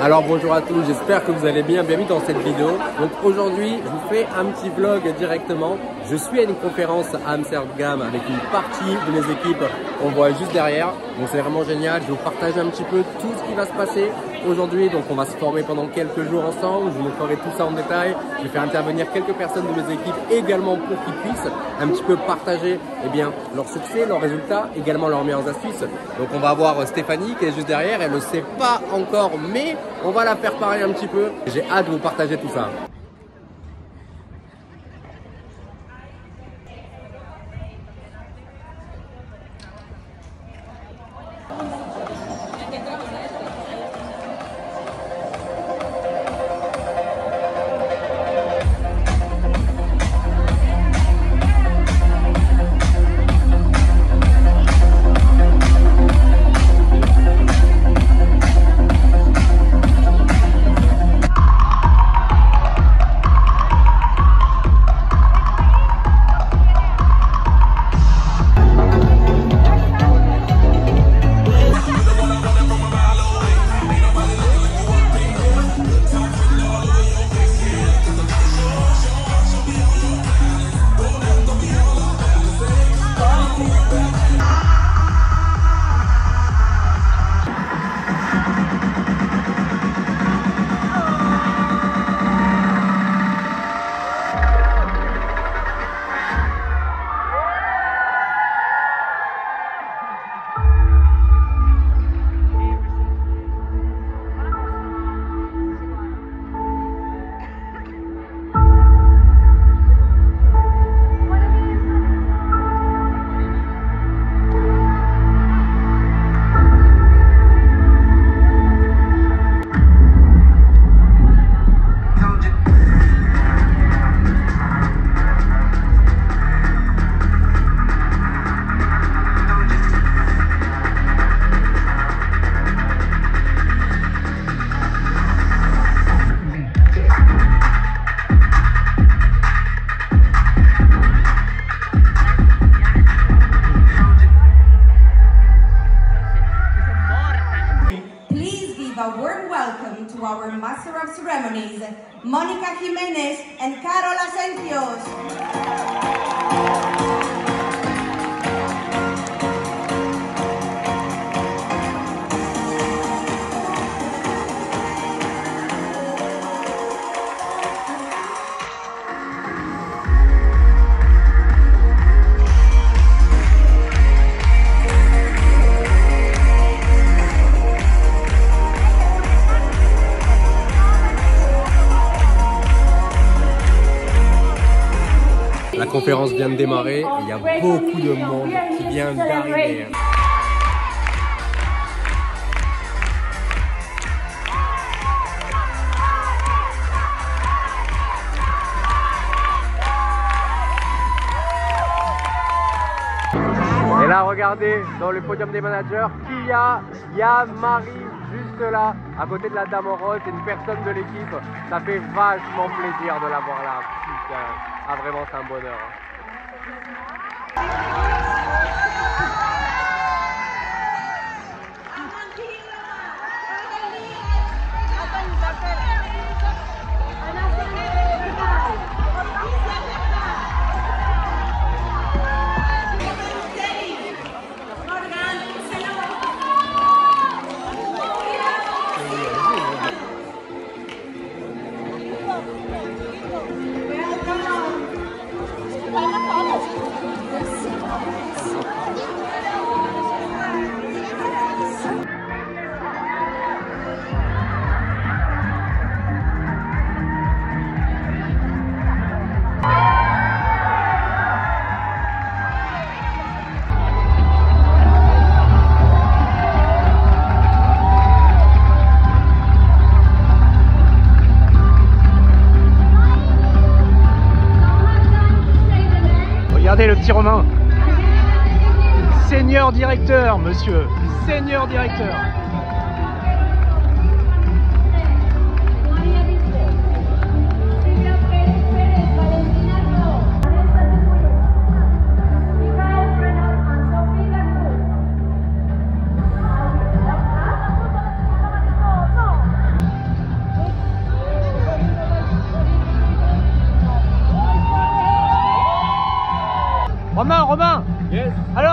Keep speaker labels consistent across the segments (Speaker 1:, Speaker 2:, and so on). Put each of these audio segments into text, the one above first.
Speaker 1: Alors bonjour à tous, j'espère que vous allez bien, bienvenue dans cette vidéo. Donc aujourd'hui, je vous fais un petit vlog directement. Je suis à une conférence à Amsterdam avec une partie de mes équipes qu'on voit juste derrière. Donc c'est vraiment génial, je vais vous partager un petit peu tout ce qui va se passer aujourd'hui. Donc on va se former pendant quelques jours ensemble, je vous montrerai tout ça en détail. Je vais faire intervenir quelques personnes de mes équipes également pour qu'ils puissent un petit peu partager leur succès, leurs résultats, également leurs meilleures astuces. Donc on va avoir Stéphanie qui est juste derrière, elle ne le sait pas encore mais on va la faire parler un petit peu. J'ai hâte de vous partager tout ça.
Speaker 2: A warm welcome to our Master of Ceremonies, Mónica Jiménez and Carol Asensios.
Speaker 1: La conférence vient de démarrer et il y a beaucoup de monde qui vient d'arriver. Et là, regardez, dans le podium des managers, qui y a? Il y a Marie juste là, à côté de la dame en rose, c'est une personne de l'équipe. Ça fait vachement plaisir de la voir là. Putain. Ah vraiment c'est un bonheur.
Speaker 3: Regardez le petit Romain. Seigneur directeur, monsieur. Seigneur directeur.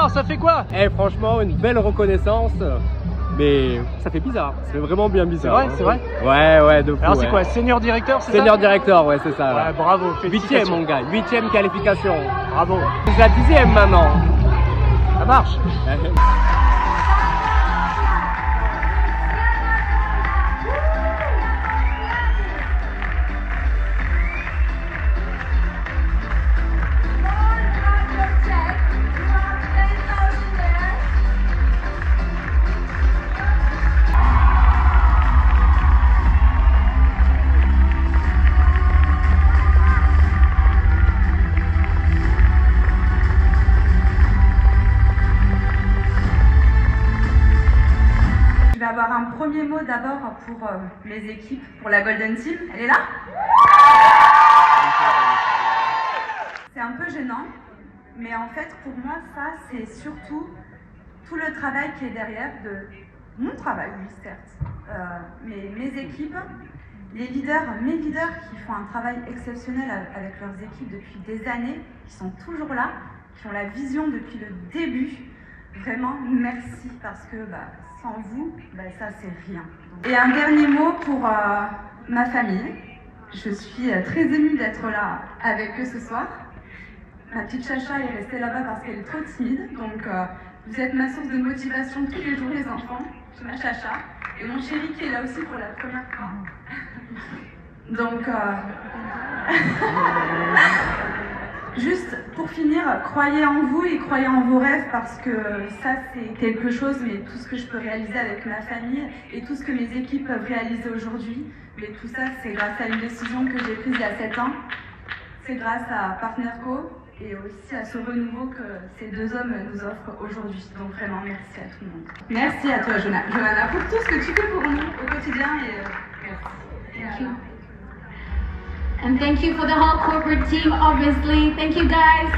Speaker 3: alors, ça fait quoi?
Speaker 1: Eh, franchement, une belle reconnaissance. Mais ça fait bizarre, ça fait vraiment bien bizarre.
Speaker 3: C'est vrai,
Speaker 1: hein. Ouais, de fou.
Speaker 3: Alors c'est quoi, senior directeur, c'est ça?
Speaker 1: Senior directeur, ouais, c'est ça.
Speaker 3: Ouais, bravo,
Speaker 1: 8e, mon gars, 8e qualification.
Speaker 3: Bravo.
Speaker 1: C'est la 10e maintenant.
Speaker 3: Ça marche.
Speaker 2: Je vais avoir un premier mot d'abord pour les équipes, pour la Golden Team. Elle est là? C'est un peu gênant, mais en fait pour moi ça c'est surtout tout le travail qui est derrière de mon travail, oui certes, mais mes équipes, les leaders, mes leaders qui font un travail exceptionnel avec leurs équipes depuis des années, qui sont toujours là, qui ont la vision depuis le début. Vraiment, merci parce que sans vous, ça c'est rien. Et un dernier mot pour ma famille. Je suis très émue d'être là avec eux ce soir. Ma petite Chacha est restée là-bas parce qu'elle est trop timide. Donc vous êtes ma source de motivation tous les jours les enfants. C'est ma Chacha. Et mon chéri qui est là aussi pour la première fois. Donc juste pour finir, croyez en vous et croyez en vos rêves parce que ça c'est quelque chose, mais tout ce que je peux réaliser avec ma famille et tout ce que mes équipes peuvent réaliser aujourd'hui, mais tout ça c'est grâce à une décision que j'ai prise il y a 7 ans, c'est grâce à PartnerCo et aussi à ce renouveau que ces deux hommes nous offrent aujourd'hui. Donc vraiment merci à tout le monde. Merci à toi Johanna pour tout ce que tu fais pour nous au quotidien et merci.
Speaker 4: Thank you. And thank you for the whole corporate team, obviously. Thank you, guys.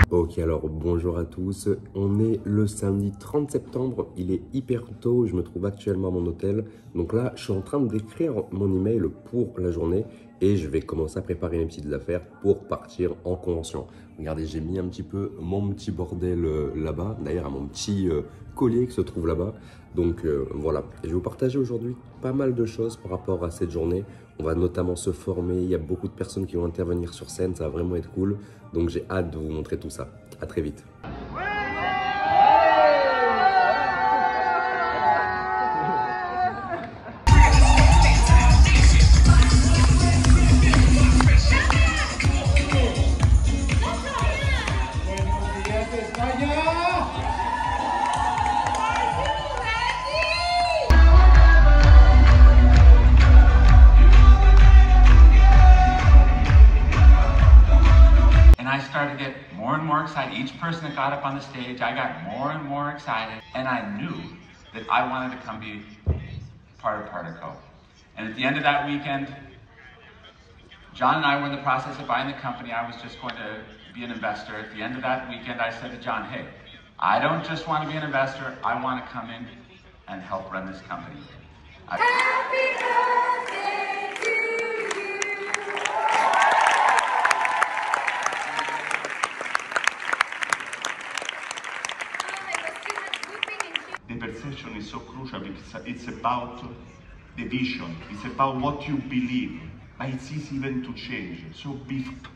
Speaker 1: Ok, alors bonjour à tous. On est le samedi 30 septembre. Il est hyper tôt. Je me trouve actuellement à mon hôtel. Donc là, je suis en train d'écrire mon email pour la journée et je vais commencer à préparer mes petites affaires pour partir en convention. Regardez, j'ai mis un petit peu mon petit bordel là-bas. D'ailleurs, à mon petit collier qui se trouve là-bas. Donc voilà, je vais vous partager aujourd'hui pas mal de choses par rapport à cette journée. On va notamment se former, il y a beaucoup de personnes qui vont intervenir sur scène, ça va vraiment être cool. Donc j'ai hâte de vous montrer tout ça. À très vite.
Speaker 5: I started to get more and more excited. Each person that got up on the stage, I got more and more excited. And I knew that I wanted to come be part of Partico. And at the end of that weekend, John and I were in the process of buying the company. I was just going to be an investor. At the end of that weekend, I said to John, hey, I don't just want to be an investor. I want to come in and help run this company.
Speaker 4: Happy birthday to you.
Speaker 6: The perception is so crucial because it's about the vision, it's about what you believe, but it's easy even to change. So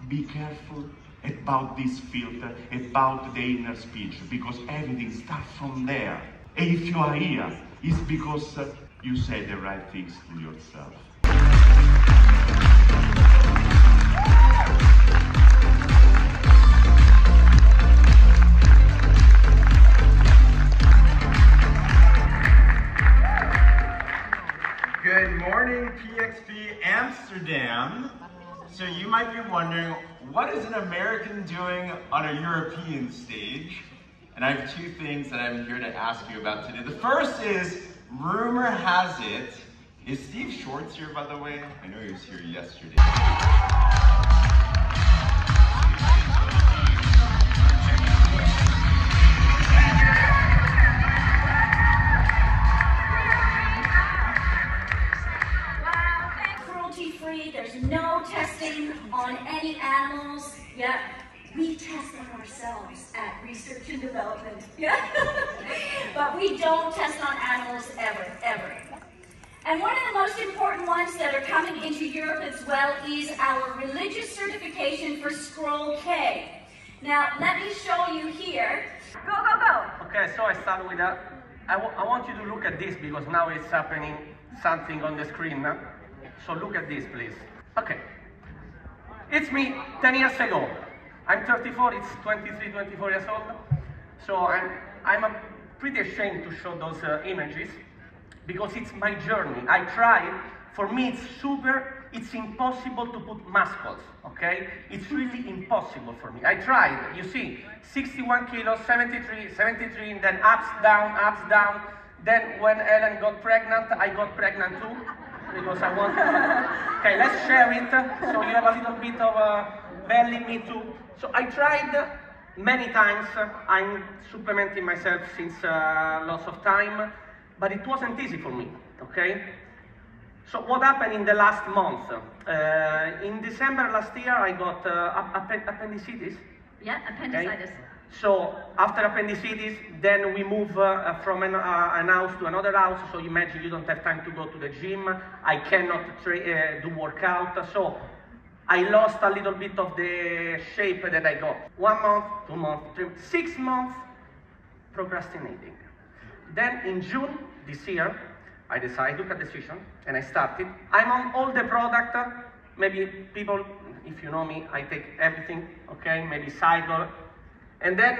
Speaker 6: be careful about this filter, about the inner speech, because everything starts from there. And if you are here, it's because you say the right things to yourself.
Speaker 7: Good morning, PXP Amsterdam. So you might be wondering, what is an American doing on a European stage? And I have two things that I'm here to ask you about today. The first is, rumor has it, is Steve Shorts here, by the way? I know he was here yesterday.
Speaker 4: Cruelty-free, there's no testing on any
Speaker 8: research and development. Yeah? But we don't test on animals ever, ever. And one of the most important ones that are coming into Europe as well is our religious certification for Scroll K. Now, let me show you here. Go, go, go!
Speaker 9: Okay, so I start with that. I want you to look at this because now it's happening something on the screen. Huh? So look at this, please. Okay. It's me 10 years ago. I'm 34, it's 23, 24 years old. So I'm pretty ashamed to show those images because it's my journey. I tried. For me, it's impossible to put muscles, okay? It's really impossible for me. I tried, you see, 61 kilos, 73, and then ups, down. Then when Ellen got pregnant, I got pregnant too, because I want to. Okay, let's share it, so you have a little bit of belly, me too. So I tried many times. I'm supplementing myself since lots of time, but it wasn't easy for me, okay? So what happened in the last month? In December last year, I got appendicitis.
Speaker 8: Yeah, appendicitis.
Speaker 9: Okay? So after appendicitis, then we move from an house to another house. So imagine you don't have time to go to the gym. I cannot do workout. So I lost a little bit of the shape that I got. 1 month, 2 months, 3 months, 6 months procrastinating. Then in June this year, I decided, took a decision, and I started. I'm on all the product. Maybe people, if you know me, I take everything, okay? Maybe cycle. And then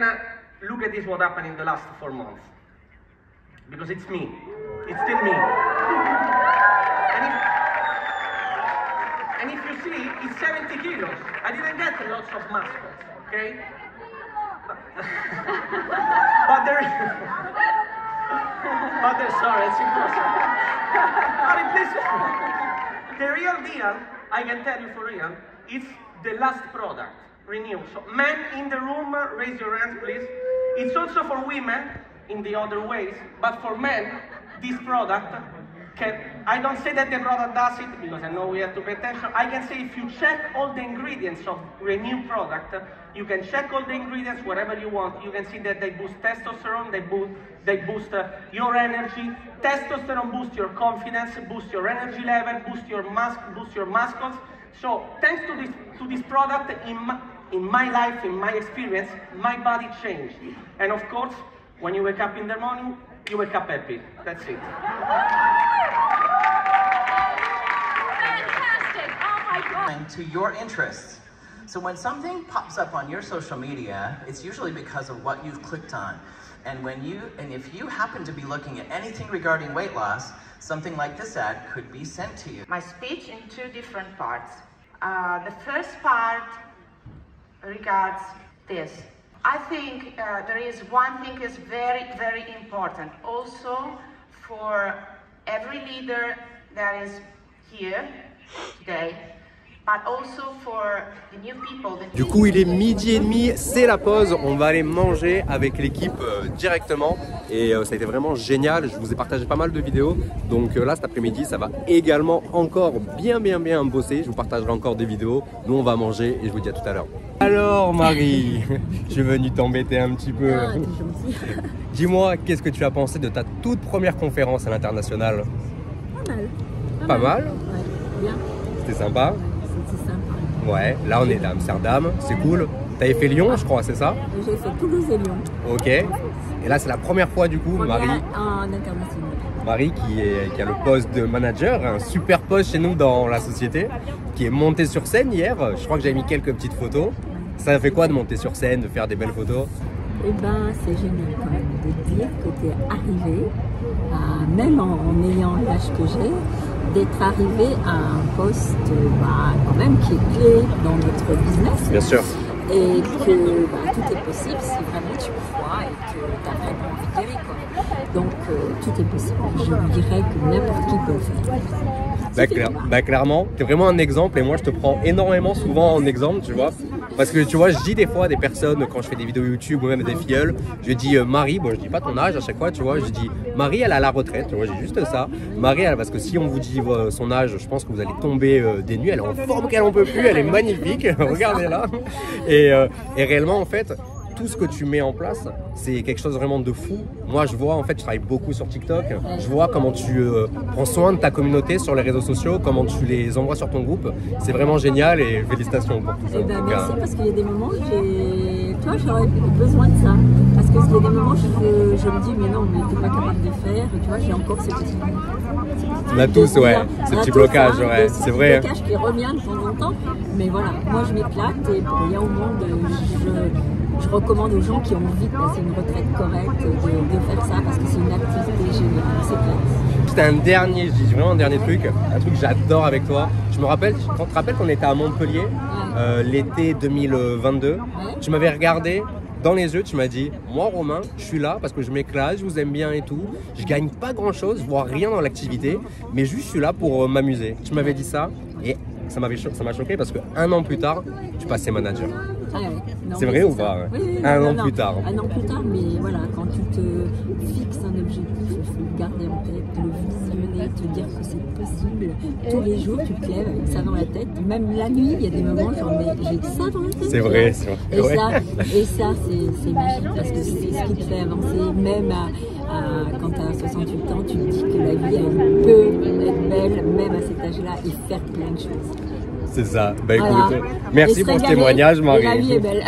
Speaker 9: look at this, what happened in the last 4 months. Because it's me. It's still me. And if you see, it's 70 kilos. I didn't get lots of muscles, okay? But there is... sorry, it's impossible. The real deal, I can tell you for real, it's the last product, Renew. So men in the room, raise your hands, please. It's also for women in the other ways, but for men, this product can, I don't say that the product does it, because I know we have to pay attention. I can say if you check all the ingredients of Renew product, you can check all the ingredients, whatever you want. You can see that they boost testosterone, they boost your energy. Testosterone boosts your confidence, boosts your energy level, boosts your muscles. So thanks to this product, in my life, in my experience, my body changed. And of course, when you wake up in the morning, you wake up happy. That's it.
Speaker 8: Fantastic! Oh my God!
Speaker 10: To your interests. So when something pops up on your social media, it's usually because of what you've clicked on. And if you happen to be looking at anything regarding weight loss, something like this ad could be sent to you.
Speaker 11: My speech in 2 different parts. The first part regards this. I think there is one thing is very, very important also for every leader that is here today. But also for the new people.
Speaker 1: Du coup, il est 12h30, c'est la pause. On va aller manger avec l'équipe directement. Et ça a été vraiment génial. Je vous ai partagé pas mal de vidéos. Donc là, cet après-midi, ça va également encore bien bosser. Je vous partagerai encore des vidéos. Nous, on va manger et je vous dis à tout à l'heure. Alors, Marie, je suis venu t'embêter un petit peu.
Speaker 12: Ah, t'es gentil.
Speaker 1: Dis-moi, qu'est-ce que tu as pensé de ta toute première conférence à l'international?
Speaker 12: Pas mal.
Speaker 1: Pas mal?
Speaker 12: Ouais, bien.
Speaker 1: C'était sympa?
Speaker 12: C'était sympa.
Speaker 1: Ouais, là on est à Amsterdam, c'est cool. T'avais fait Lyon, je crois, c'est ça?
Speaker 12: J'ai fait Toulouse et Lyon.
Speaker 1: Ok. Et là, c'est la première fois du coup, Marie.
Speaker 12: En international.
Speaker 1: Marie qui a le poste de manager, un super poste chez nous dans la société, qui est montée sur scène hier. Je crois que j'avais mis quelques petites photos. Ça fait quoi de monter sur scène, de faire des belles photos?
Speaker 12: Eh ben, c'est génial quand même de dire que tu es arrivé, même en ayant l'âge que j'ai, d'être arrivé à un poste quand même qui est clé dans notre business.
Speaker 1: Bien sûr.
Speaker 12: Et que tout est possible si vraiment tu crois et que tu as vraiment envie d'y aller, quoi. Donc tout est possible. Je vous dirais que n'importe qui peut le faire.
Speaker 1: Clairement, tu es vraiment un exemple et moi je te prends énormément souvent en exemple, tu vois. Parce que tu vois, je dis des fois à des personnes quand je fais des vidéos YouTube ou même des filleuls, je dis Marie, bon je dis pas ton âge à chaque fois, tu vois, je dis Marie elle est à la retraite, tu vois, j'ai juste ça. Marie elle, parce que si on vous dit son âge, je pense que vous allez tomber des nues, elle est en forme qu'elle en peut plus, elle est magnifique, regardez là. Et réellement en fait, tout ce que tu mets en place, c'est quelque chose vraiment de fou. Moi, je vois, en fait, je travaille beaucoup sur TikTok. Je vois comment tu prends soin de ta communauté sur les réseaux sociaux, comment tu les envoies sur ton groupe. C'est vraiment génial et félicitations pour tout ça.
Speaker 12: Merci, parce qu'il y a des moments où j'aurais besoin de ça. Parce qu'il y a des moments où je me dis, mais non, mais t'es pas capable de faire. Tu vois, j'ai encore ce petit
Speaker 1: on a tous, ouais, ce petit blocage, ouais, c'est vrai.
Speaker 12: Ce blocage qui revient de temps en temps. Mais voilà, moi je m'éclate et pour rien au monde, je recommande aux gens qui ont envie de passer une retraite correcte de faire ça parce que c'est une activité géniale, on s'éclate.
Speaker 1: C'était vraiment un dernier truc, un truc que j'adore avec toi. Je me rappelle, tu te rappelles qu'on était à Montpellier l'été 2022, tu m'avais regardé dans les yeux, tu m'as dit, moi Romain, je suis là parce que je m'éclate, je vous aime bien et tout. Je gagne pas grand chose, voire rien dans l'activité, mais juste je suis là pour m'amuser. Tu m'avais dit ça et ça m'a choqué parce qu'un an plus tard, tu passais manager.
Speaker 12: Ah ouais.
Speaker 1: C'est vrai ou pas?
Speaker 12: Oui,
Speaker 1: un an plus tard.
Speaker 12: Un an plus tard, mais voilà, quand tu te fixes un objectif, il faut le garder en tête, le visionner, te dire que c'est possible. Tous les jours, tu te lèves avec ça dans la tête. Même la nuit, il y a des moments genre, mais j'ai ça dans la tête.
Speaker 1: C'est vrai, c'est vrai.
Speaker 12: Et ça, c'est magique parce que c'est ce qui te fait avancer. Même quand tu as 68 ans, tu te dis que la vie, elle peut être belle, même à cet âge-là, et faire plein de choses.
Speaker 1: C'est ça. Bah écoute,
Speaker 12: voilà.
Speaker 1: merci pour ce témoignage, Marie.
Speaker 12: La vie est belle.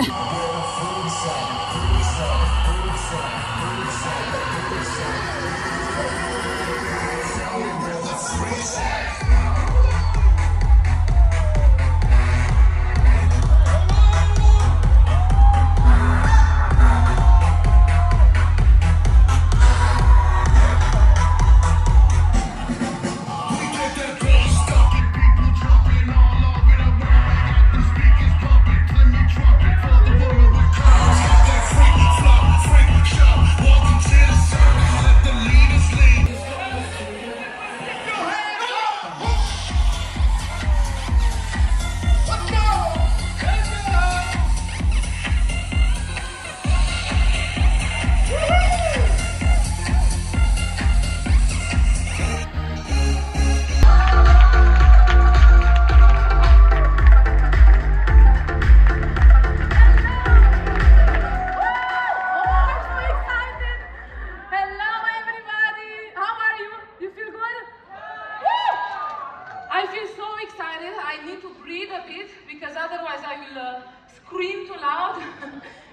Speaker 13: Scream too loud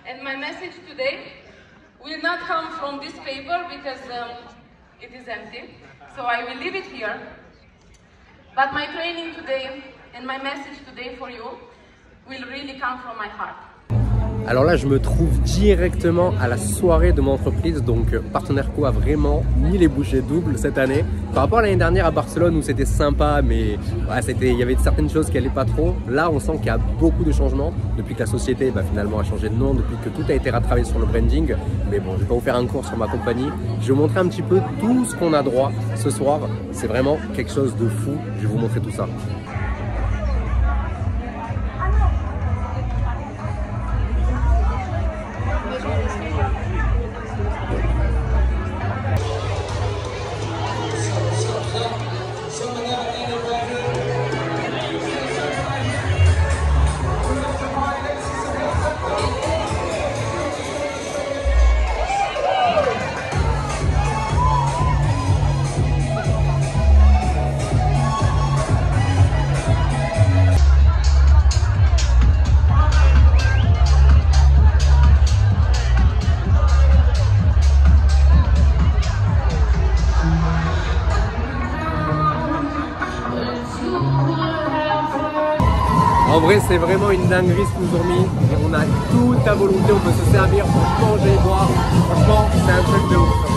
Speaker 13: and my message today will not come from this paper because it is empty, so I will leave it here. But my training today and my message today for you will really come from my heart.
Speaker 1: Alors là, je me trouve directement à la soirée de mon entreprise, donc Partenaire Co a vraiment mis les bouchées doubles cette année. Par rapport à l'année dernière à Barcelone où c'était sympa, mais ouais, il y avait certaines choses qui n'allaient pas trop. Là, on sent qu'il y a beaucoup de changements depuis que la société finalement a changé de nom, depuis que tout a été retravaillé sur le branding. Mais bon, je vais pas vous faire un cours sur ma compagnie. Je vais vous montrer un petit peu tout ce qu'on a droit ce soir. C'est vraiment quelque chose de fou. Je vais vous montrer tout ça. En vrai, c'est vraiment une dinguerie ce qu'ils nous ont mis. Et on a toute à volonté, on peut se servir pour manger, boire. Franchement, c'est un truc de ouf.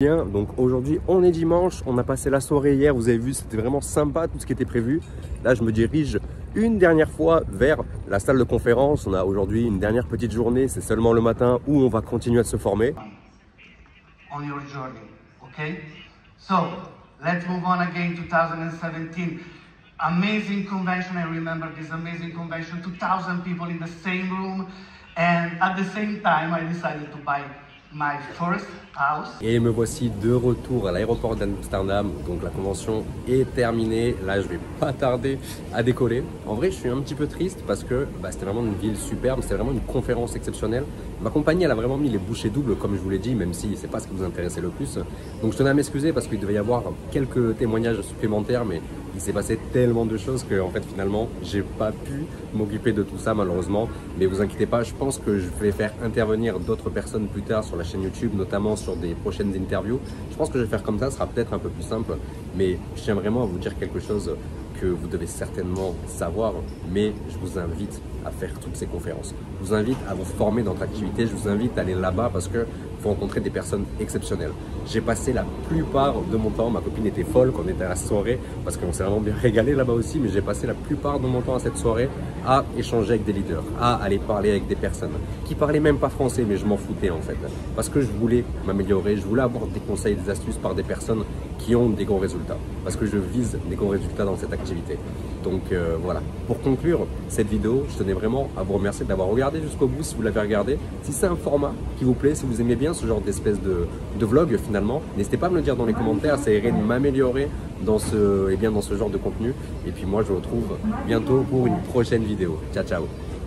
Speaker 1: Bien, donc aujourd'hui on est dimanche, on a passé la soirée hier, vous avez vu c'était vraiment sympa tout ce qui était prévu. Là je me dirige une dernière fois vers la salle de conférence. On a aujourd'hui une dernière petite journée, c'est seulement le matin où on va continuer à se former.
Speaker 14: On your journey, okay? So, let's move on again, 2017. Amazing convention, I remember this amazing convention, 2,000 people in the same room, and at the same time I decided to buy my first house. Et
Speaker 1: me voici de retour à l'aéroport d'Amsterdam. Donc la convention est terminée. Là, je vais pas tarder à décoller. En vrai, je suis un petit peu triste parce que c'était vraiment une ville superbe. C'était vraiment une conférence exceptionnelle. Ma compagnie, elle a vraiment mis les bouchées doubles, comme je vous l'ai dit, même si c'est pas ce qui vous intéressait le plus. Donc je tenais à m'excuser parce qu'il devait y avoir quelques témoignages supplémentaires, mais il s'est passé tellement de choses que en fait finalement j'ai pas pu m'occuper de tout ça malheureusement. Mais vous inquiétez pas, je pense que je vais faire intervenir d'autres personnes plus tard sur la chaîne YouTube, notamment sur des prochaines interviews. Je pense que je vais faire comme ça sera peut-être un peu plus simple, mais je tiens vraiment à vous dire quelque chose que vous devez certainement savoir, mais je vous invite à faire toutes ces conférences. Je vous invite à vous former dans notre activité, je vous invite à aller là-bas parce que faut rencontrer des personnes exceptionnelles. J'ai passé la plupart de mon temps, ma copine était folle quand on était à la soirée parce qu'on s'est vraiment bien régalé là-bas aussi, mais j'ai passé la plupart de mon temps à cette soirée à échanger avec des leaders, à aller parler avec des personnes qui parlaient même pas français, mais je m'en foutais en fait parce que je voulais m'améliorer, je voulais avoir des conseils, des astuces par des personnes qui ont des gros résultats parce que je vise des gros résultats dans cette activité. Donc voilà, pour conclure cette vidéo, je tenais vraiment à vous remercier d'avoir regardé jusqu'au bout si vous l'avez regardé. Si c'est un format qui vous plaît, si vous aimez bien ce genre d'espèce de vlog finalement, n'hésitez pas à me le dire dans les commentaires, ça irait de m'améliorer dans ce genre de contenu. Et puis moi je vous retrouve bientôt pour une prochaine vidéo. Ciao ciao.